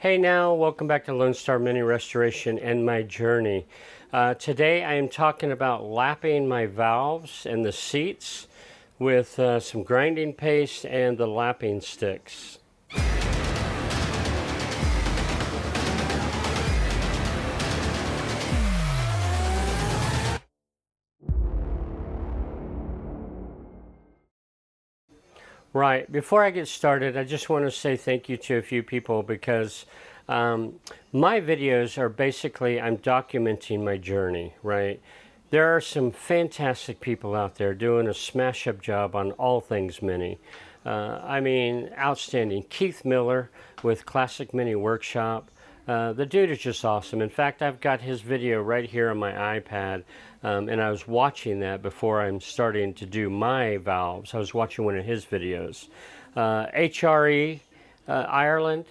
Hey now, welcome back to Lone Star Mini Restoration and my journey. Today I am talking about lapping my valves and the seats with some grinding paste and the lapping sticks. Right, before I get started, I just want to say thank you to a few people because my videos are basically, I'm documenting my journey, right? There are some fantastic people out there doing a smash up job on all things Mini. I mean, outstanding. Keith Miller with Classic Mini Workshop. The dude is just awesome. In fact, I've got his video right here on my iPad, and I was watching that before I'm starting to do my valves. I was watching one of his videos. HRE Ireland,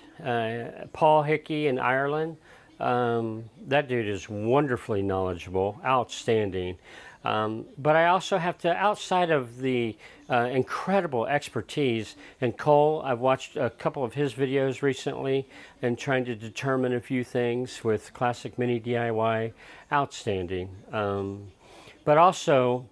Paul Hickey in Ireland. That dude is wonderfully knowledgeable, outstanding. But I also have to, outside of the incredible expertise, and Cole, I've watched a couple of his videos recently and trying to determine a few things with Classic Mini DIY, outstanding. But also,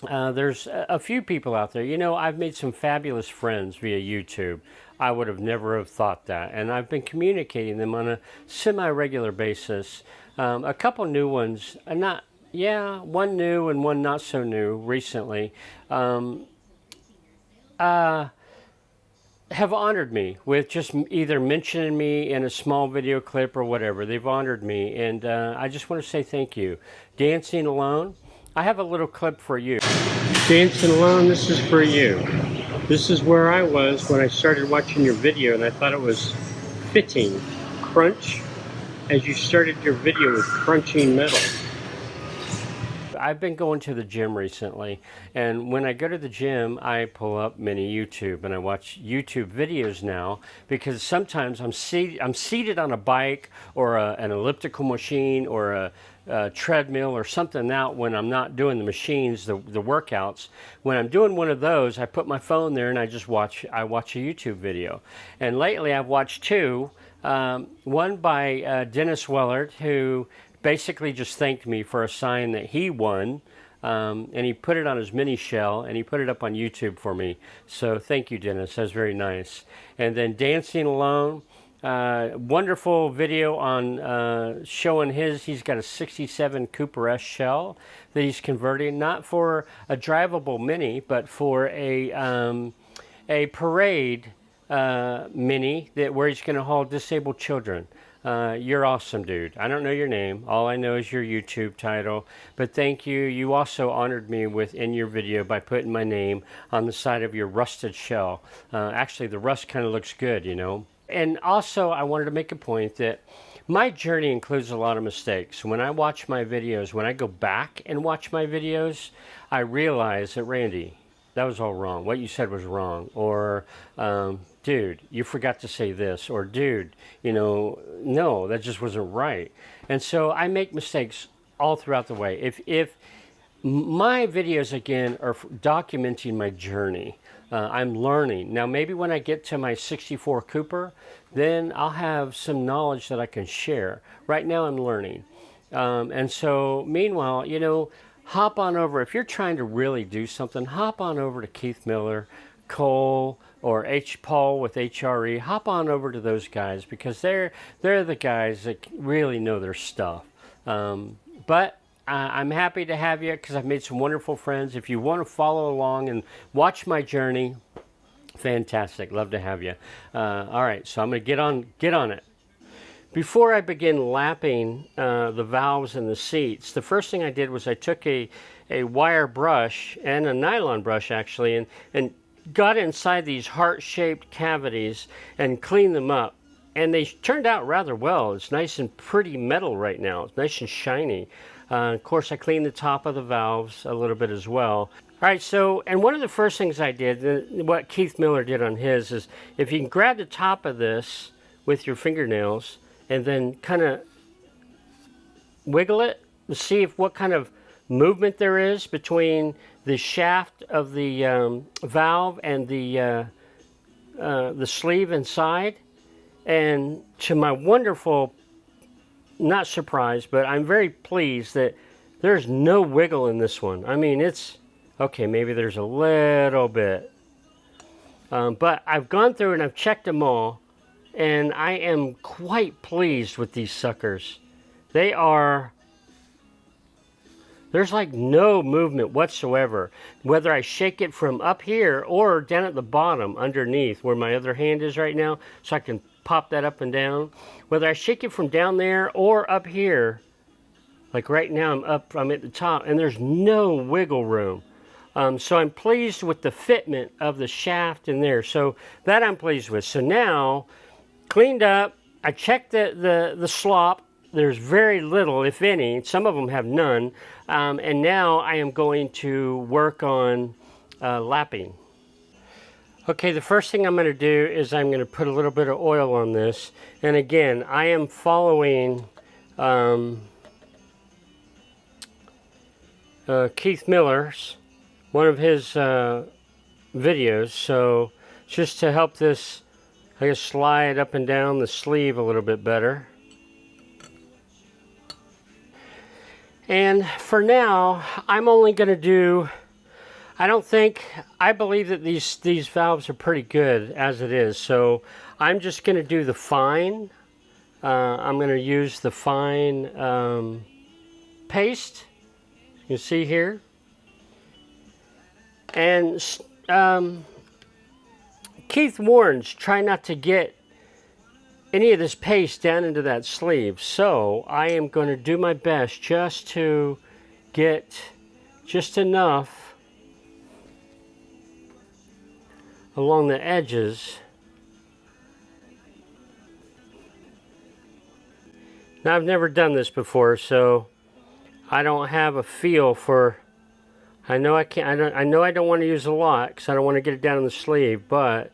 there's a few people out there. You know, I've made some fabulous friends via YouTube. I would have never have thought that. And I've been communicating them on a semi-regular basis. A couple new ones, one new and one not so new recently, have honored me with just either mentioning me in a small video clip or whatever. They've honored me, and I just want to say thank you. Dancing Alone, I have a little clip for you. Dancing Alone, this is for you. This is where I was when I started watching your video, and I thought it was fitting. Crunch, as you started your video with crunching metal. I've been going to the gym recently, and when I go to the gym, I pull up Mini YouTube and I watch YouTube videos now because sometimes I'm seated on a bike or an elliptical machine or a treadmill or something out when I'm not doing the machines, the workouts. When I'm doing one of those, I put my phone there and I watch a YouTube video. And lately I've watched two, one by Dennis Wellard, who basically just thanked me for a sign that he won, and he put it on his mini shell and he put it up on YouTube for me. So thank you, Dennis. That's very nice. And then Dancing Alone, wonderful video on showing he's got a 67 Cooper S shell that he's converting, not for a drivable Mini, but for a parade Mini where he's going to haul disabled children. You're awesome, dude. I don't know your name. All I know is your YouTube title. But thank you. You also honored me in your video by putting my name on the side of your rusted shell. Actually, the rust kind of looks good, you know. And also, I wanted to make a point that my journey includes a lot of mistakes. When I watch my videos, when I go back and watch my videos, I realize that, Randy, that was all wrong. What you said was wrong. Or, dude, you forgot to say this. Or, dude, no, that just wasn't right. And so I make mistakes all throughout the way. If my videos, again, are documenting my journey. I'm learning. Now, maybe when I get to my 64 Cooper, then I'll have some knowledge that I can share. Right now, I'm learning. And so, meanwhile, hop on over. If you're trying to really do something, hop on over to Keith Miller, Cole, or Paul with HRE. Hop on over to those guys because they're the guys that really know their stuff. But I'm happy to have you because I've made some wonderful friends. If you want to follow along and watch my journey, fantastic. Love to have you. All right, so I'm going to get on it. Before I begin lapping the valves and the seats, the first thing I did was I took a wire brush and a nylon brush actually and got inside these heart-shaped cavities and cleaned them up. And they turned out rather well. It's nice and pretty metal right now. It's nice and shiny. Of course, I cleaned the top of the valves a little bit as well. All right, so, and one of the first things I did, what Keith Miller did on his, is if you can grab the top of this with your fingernails and then kind of wiggle it to see what kind of movement there is between the shaft of the valve and the sleeve inside. And to my wonderful, not surprised, but I'm very pleased that there's no wiggle in this one. I mean, it's, okay, maybe there's a little bit. But I've gone through and I've checked them all, and I am quite pleased with these suckers. They are, there's like no movement whatsoever. Whether I shake it from up here or down at the bottom underneath where my other hand is right now, so I can pop that up and down. Whether I shake it from down there or up here, like right now I'm at the top, and there's no wiggle room. So I'm pleased with the fitment of the shaft in there. So that I'm pleased with. So now, cleaned up, I checked the slop. There's very little, if any. Some of them have none. And now I am going to work on lapping. Okay, the first thing I'm going to do is I'm going to put a little bit of oil on this. And again, I am following Keith Miller's, one of his videos. So just to help this, I guess, slide up and down the sleeve a little bit better. And for now, I'm only going to do, I believe that these valves are pretty good as it is. So I'm just going to do the fine. I'm going to use the fine paste. You see here. And Keith warns, try not to get any of this paste down into that sleeve. So I am going to do my best just to get just enough along the edges. Now I've never done this before, so I don't have a feel for, I know I don't want to use a lot because I don't want to get it down in the sleeve, but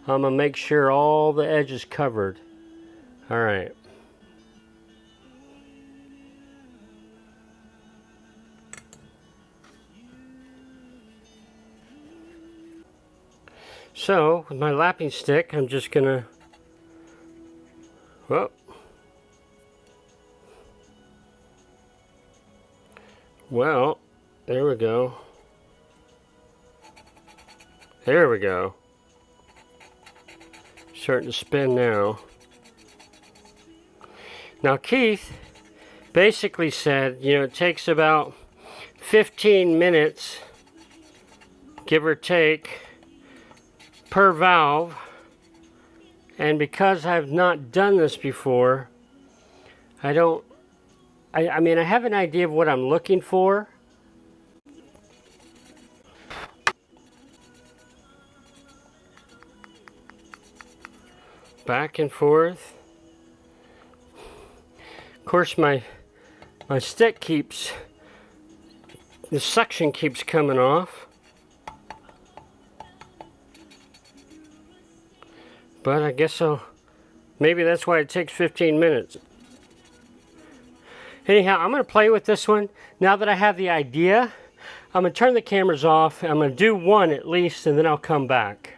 I'm going to make sure all the edge is covered. All right. So, with my lapping stick, I'm just going to, well, there we go. There we go. Starting to spin now. Now Keith basically said, you know, it takes about 15 minutes, give or take, per valve. And because I've not done this before, I mean, I have an idea of what I'm looking for. Back and forth. Of course, my stick keeps, the suction keeps coming off. But I guess maybe that's why it takes 15 minutes. Anyhow, I'm going to play with this one. Now that I have the idea, I'm going to turn the cameras off. I'm going to do one at least, and then I'll come back.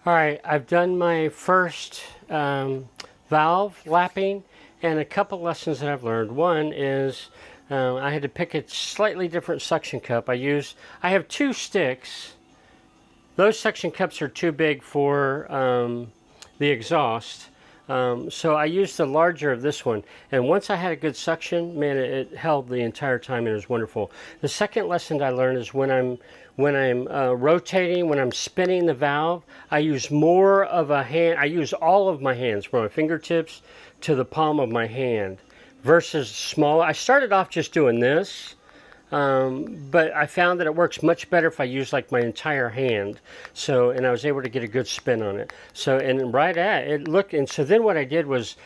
All right, I've done my first valve lapping, and a couple lessons that I've learned. One is I had to pick a slightly different suction cup. I have two sticks. Those suction cups are too big for the exhaust. So I used the larger of this one, and once I had a good suction, man, it held the entire time, and it was wonderful. The second lesson I learned is when I'm rotating, when I'm spinning the valve, I use more of a hand. I use all of my hands, from my fingertips to the palm of my hand, versus smaller. I started off just doing this, but I found that it works much better if I use like my entire hand. So, and I was able to get a good spin on it. So, and right at it looked, and so then what I did was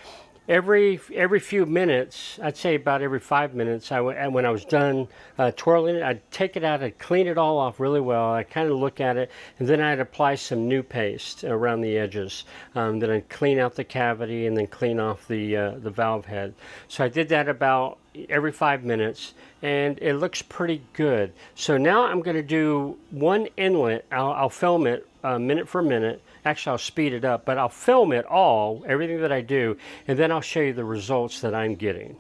every few minutes, I'd say about every 5 minutes, when I was done twirling it, I'd take it out, I'd clean it all off really well. I'd kind of look at it, and then I'd apply some new paste around the edges. Then I'd clean out the cavity and then clean off the valve head. So I did that about every 5 minutes, and it looks pretty good. So now I'm going to do one inlet. I'll film it minute for minute. Actually, I'll speed it up, but I'll film it all, everything that I do, and then I'll show you the results that I'm getting.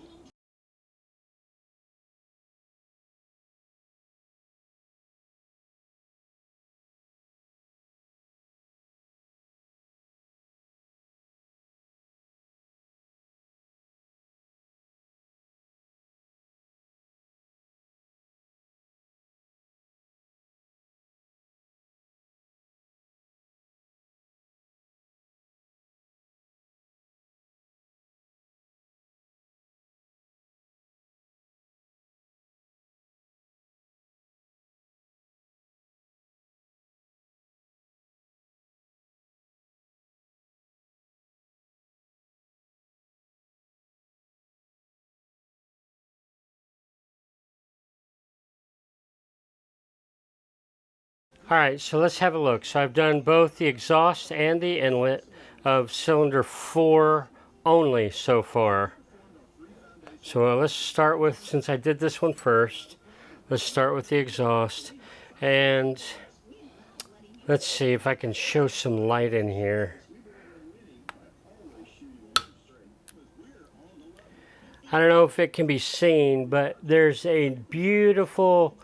All right, so let's have a look. So I've done both the exhaust and the inlet of cylinder 4 only so far. So let's start with, since I did this one first, let's start with the exhaust. And let's see if I can show some light in here. I don't know if it can be seen, but there's a beautiful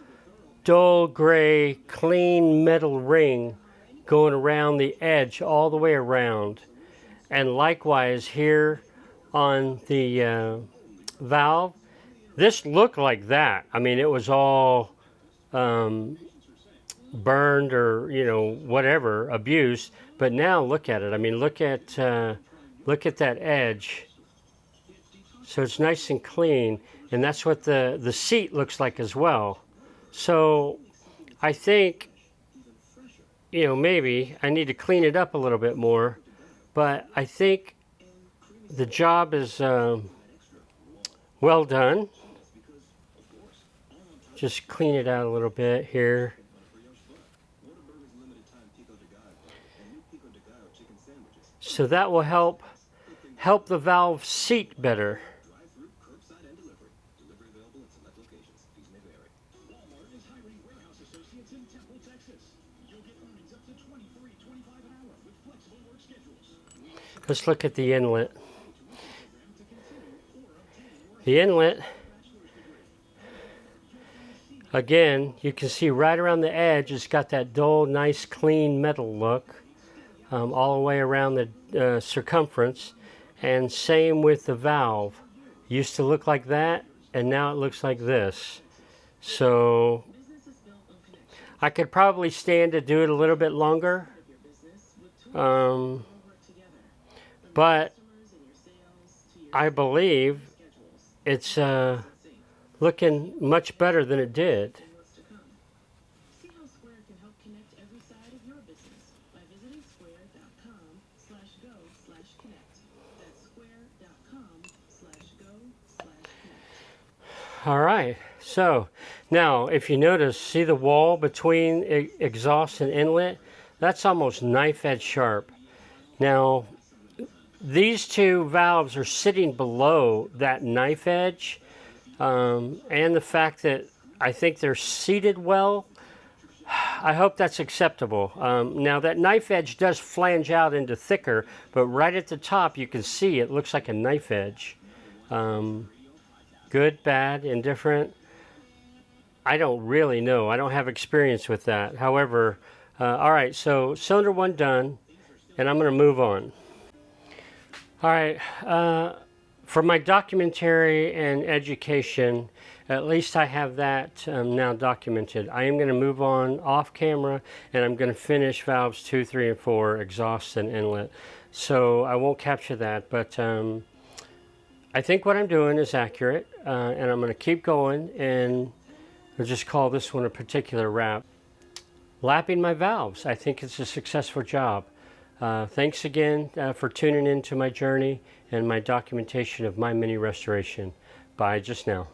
dull gray clean metal ring going around the edge all the way around. And likewise here on the valve, this looked like that. I mean, it was all burned or, you know, whatever, abused. But now look at it. I mean, look at that edge. So it's nice and clean, and that's what the seat looks like as well. So I think, you know, maybe I need to clean it up a little bit more, but I think the job is well done. Just clean it out a little bit here. So that will help the valve seat better. Let's look at the inlet. The inlet, again, you can see right around the edge, it's got that dull, nice, clean metal look all the way around the circumference. And same with the valve. Used to look like that, and now it looks like this. So I could probably stand to do it a little bit longer. But I believe it's looking much better than it did. See how Square can help connect every side of your business by visiting square.com/go/connect. That's square.com/go/connect. All right. So now, if you notice, see the wall between exhaust and inlet? That's almost knife edge sharp. Now, these two valves are sitting below that knife edge, and the fact that I think they're seated well, I hope that's acceptable. Now that knife edge does flange out into thicker, but right at the top you can see it looks like a knife edge. Good, bad, indifferent? I don't really know. I don't have experience with that. However, all right, so cylinder 1 done, and I'm going to move on. All right, for my documentary and education, at least I have that now documented. I am going to move on off camera, and I'm going to finish valves 2, 3, and 4, exhaust and inlet. So I won't capture that, but I think what I'm doing is accurate, and I'm going to keep going, and I'll just call this one a particular wrap. Lapping my valves. I think it's a successful job. Thanks again for tuning in to my journey and my documentation of my mini restoration. Bye just now.